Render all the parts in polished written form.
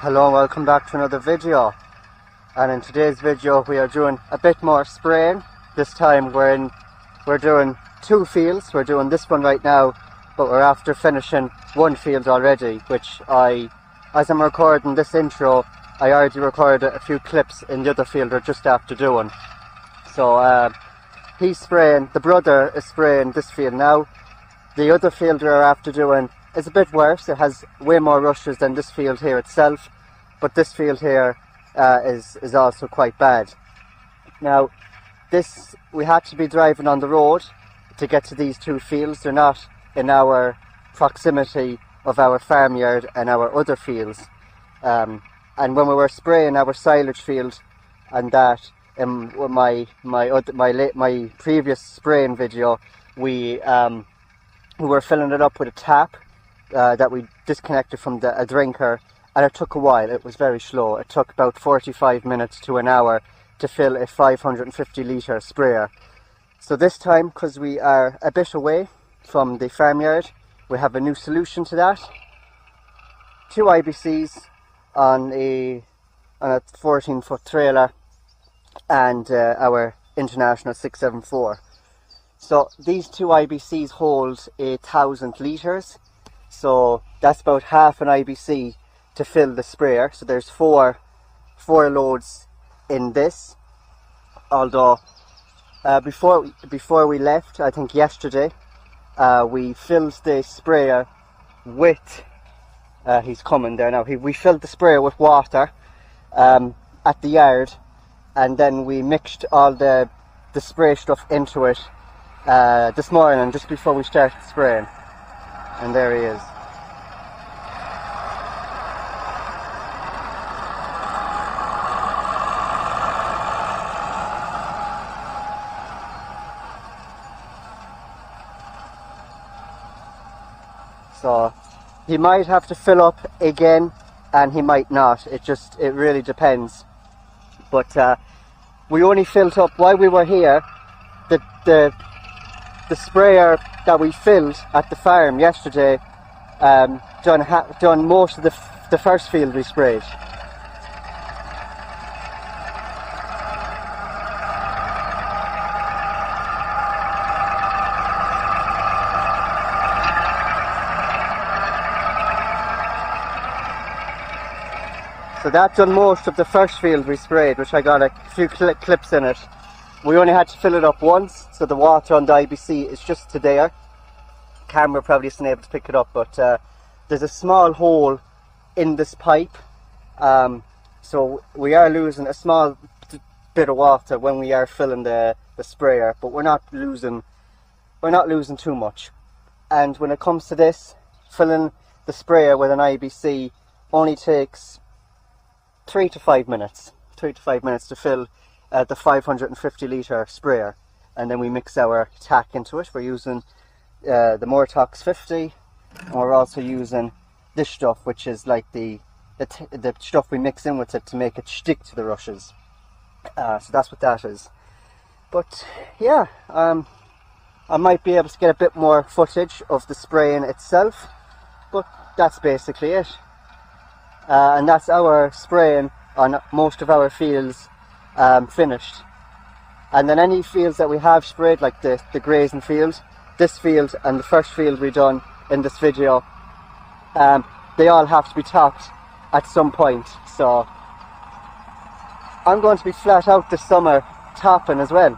Hello and welcome back to another video, and in today's video we are doing a bit more spraying. This time we're doing two fields. We're doing this one right now, but we're after finishing one field already, which as I'm recording this intro, I already recorded a few clips in the other field we're just after doing. So he's spraying, the brother is spraying this field now. The other field we're after doing is a bit worse. It has way more rushes than this field here itself, but this field here is also quite bad. Now this, we had to be driving on the road to get to these two fields. They're not in our proximity of our farmyard and our other fields, and when we were spraying our silage field and that in my previous spraying video, we were filling it up with a tap that we disconnected from a drinker, and it took a while. It was very slow. It took about 45 minutes to an hour to fill a 550 litre sprayer. So this time, because we are a bit away from the farmyard, we have a new solution to that. Two IBCs on a 14-foot trailer and our International 674. So these two IBCs hold 1,000 litres. So that's about half an IBC to fill the sprayer. So there's four loads in this. Although before we left, I think yesterday, we filled the sprayer with he's coming there now. We filled the sprayer with water at the yard, and then we mixed all the spray stuff into it this morning just before we started spraying. And there he is. So he might have to fill up again and he might not. It really depends. But we only filled up while we were here. The sprayer that we filled at the farm yesterday done most of the first field we sprayed. So that done most of the first field we sprayed, which I got a few clips in it. We only had to fill it up once, so the water on the IBC is just to there. Camera probably isn't able to pick it up, but there's a small hole in this pipe, so we are losing a small bit of water when we are filling the sprayer, but we're not losing too much. And when it comes to this, filling the sprayer with an IBC only takes 3 to 5 minutes. 3 to 5 minutes to fill the 550 litre sprayer, and then we mix our tack into it. We're using the Mortox 50, and we're also using this stuff, which is like the stuff we mix in with it to make it stick to the rushes. So that's what that is. But yeah, I might be able to get a bit more footage of the spraying itself, but that's basically it. And that's our spraying on most of our fields finished. And then any fields that we have sprayed, like the grazing field, this field and the first field we done in this video, they all have to be topped at some point. So I'm going to be flat out this summer topping as well.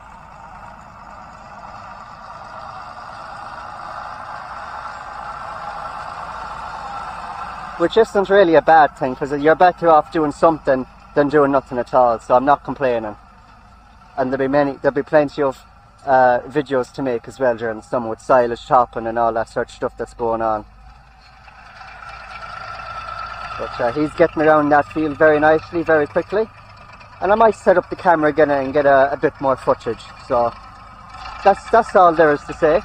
Which isn't really a bad thing, because you're better off doing something than doing nothing at all, so I'm not complaining. And there'll be plenty of videos to make as well during the summer with silage chopping and all that sort of stuff that's going on. But he's getting around that field very nicely, very quickly, and I might set up the camera again and get a bit more footage. So that's all there is to say.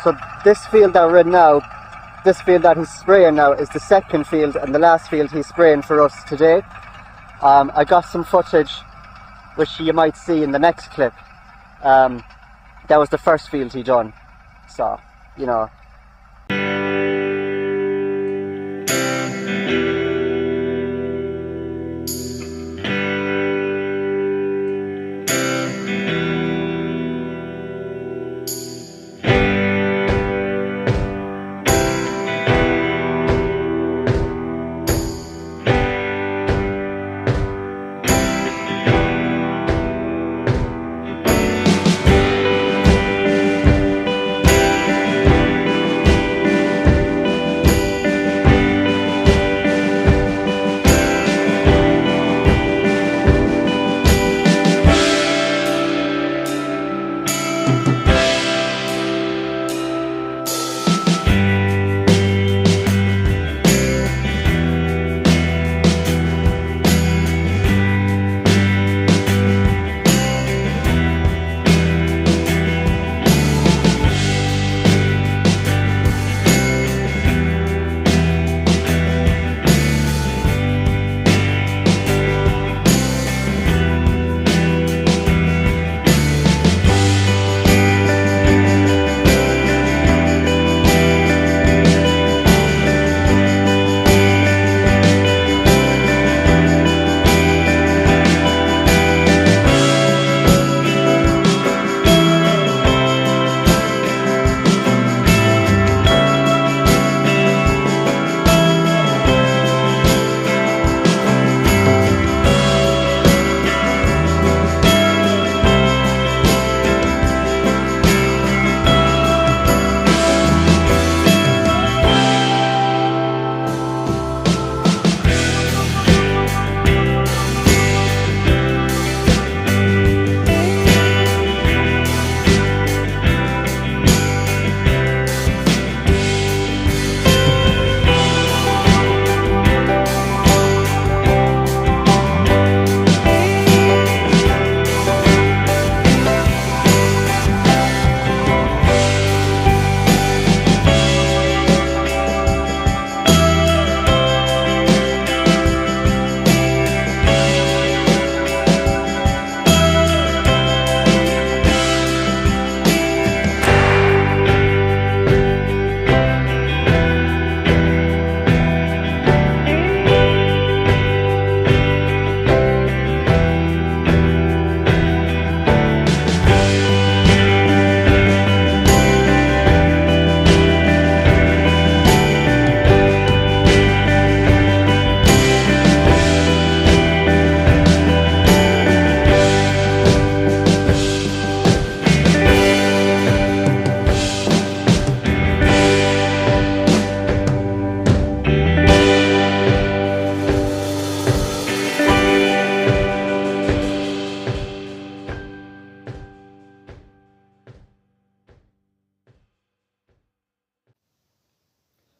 So this field that we're in now, this field that he's spraying now, is the second field and the last field he's spraying for us today. I got some footage which you might see in the next clip that was the first field he done. So, you know.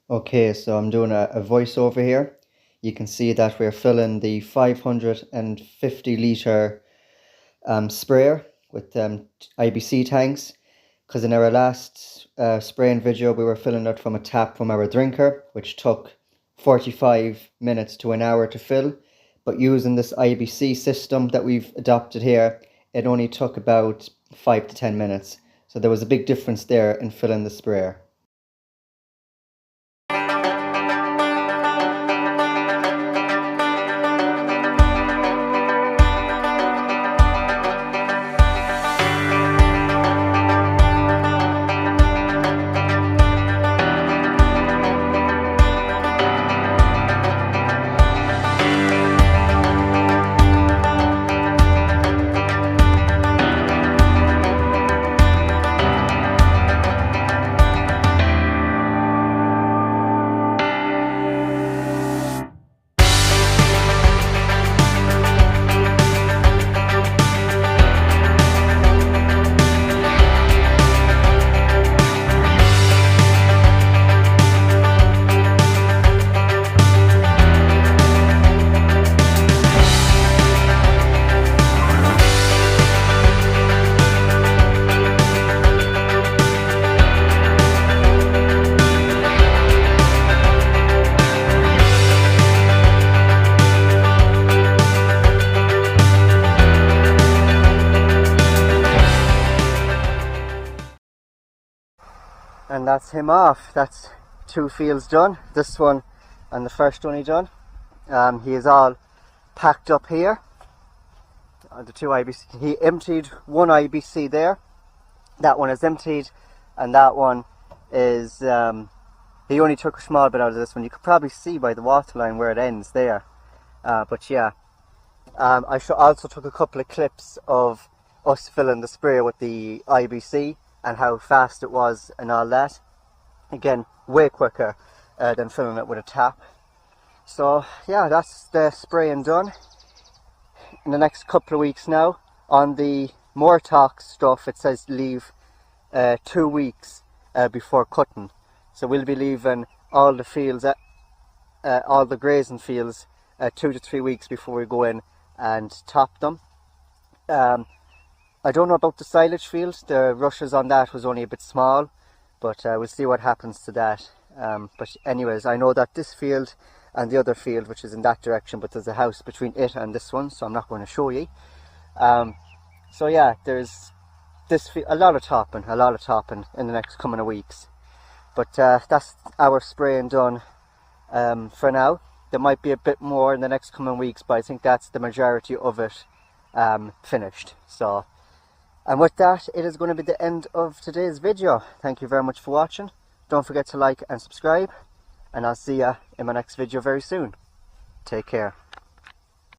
Okay, so I'm doing a voiceover here. You can see that we're filling the 550 litre sprayer with IBC tanks, because in our last spraying video we were filling it from a tap from our drinker, which took 45 minutes to an hour to fill. But using this IBC system that we've adopted here, it only took about 5 to 10 minutes. So there was a big difference there in filling the sprayer. And that's him off. That's 2 fields done. This one and the first one he done. He is all packed up here. The 2 IBC. He emptied 1 IBC there. That one is emptied, and that one is he only took a small bit out of this one. You could probably see by the water line where it ends there. But yeah, I also took a couple of clips of us filling the sprayer with the IBC and how fast it was and all that. Again, way quicker than filling it with a tap. So yeah, that's the spraying done. In the next couple of weeks now, on the more talk stuff, it says leave 2 weeks before cutting. So we'll be leaving all the fields, all the grazing fields, 2 to 3 weeks before we go in and top them. I don't know about the silage field. The rushes on that was only a bit small, but we'll see what happens to that. But anyways, I know that this field and the other field, which is in that direction, but there's a house between it and this one, so I'm not going to show you. So yeah, there's a lot of topping in the next coming of weeks. But that's our spraying done for now. There might be a bit more in the next coming weeks, but I think that's the majority of it finished. So, and with that, it is going to be the end of today's video. Thank you very much for watching. Don't forget to like and subscribe, and I'll see you in my next video very soon. Take care.